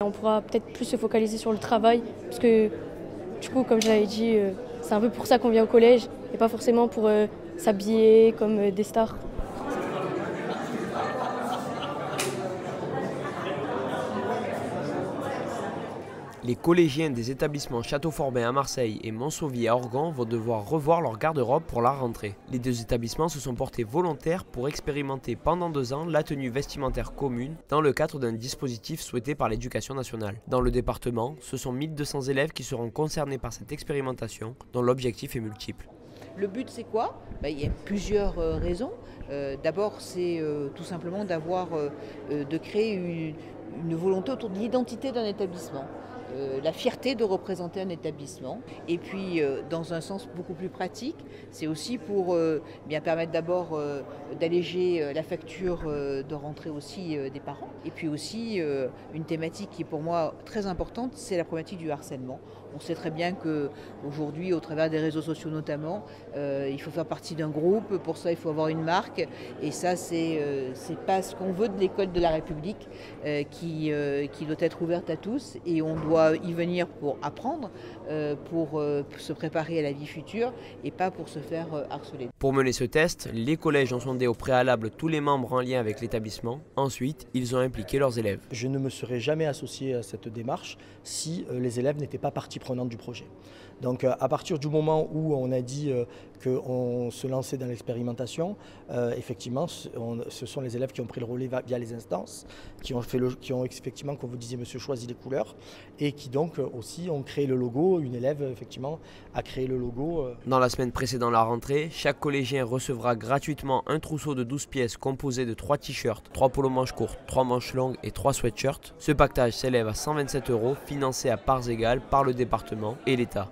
On pourra peut-être plus se focaliser sur le travail, parce que du coup, comme je l'avais dit, c'est un peu pour ça qu'on vient au collège, et pas forcément pour s'habiller comme des stars. Les collégiens des établissements Château-Forbin à Marseille et Montsauvis à Orgon vont devoir revoir leur garde-robe pour la rentrée. Les deux établissements se sont portés volontaires pour expérimenter pendant 2 ans la tenue vestimentaire commune dans le cadre d'un dispositif souhaité par l'Éducation nationale. Dans le département, ce sont 1200 élèves qui seront concernés par cette expérimentation dont l'objectif est multiple. Le but, c'est quoi? Il y a plusieurs raisons. D'abord, c'est tout simplement de créer une volonté autour de l'identité d'un établissement. La fierté de représenter un établissement. Et puis, dans un sens beaucoup plus pratique, c'est aussi pour bien permettre d'abord d'alléger la facture de rentrée aussi des parents. Et puis aussi, une thématique qui est pour moi très importante, c'est la problématique du harcèlement. On sait très bien qu'aujourd'hui, au travers des réseaux sociaux notamment, il faut faire partie d'un groupe. Pour ça, il faut avoir une marque. Et ça, c'est pas ce qu'on veut de l'école de la République qui doit être ouverte à tous. Et on doit y venir pour apprendre, pour se préparer à la vie future et pas pour se faire harceler. Pour mener ce test, les collèges ont sondé au préalable tous les membres en lien avec l'établissement. Ensuite, ils ont impliqué leurs élèves. Je ne me serais jamais associé à cette démarche si les élèves n'étaient pas partie prenante du projet. Donc à partir du moment où on a dit qu'on se lançait dans l'expérimentation, effectivement, ce sont les élèves qui ont pris le relais via les instances, qui ont effectivement, comme vous disiez monsieur, choisi les couleurs et qui donc aussi ont créé le logo. Une élève effectivement a créé le logo. Dans la semaine précédant la rentrée, chaque collégien recevra gratuitement un trousseau de 12 pièces composé de 3 t-shirts, 3 polos manches courtes, 3 manches longues et 3 sweatshirts. Ce pactage s'élève à 127 €, financé à parts égales par le département et l'État.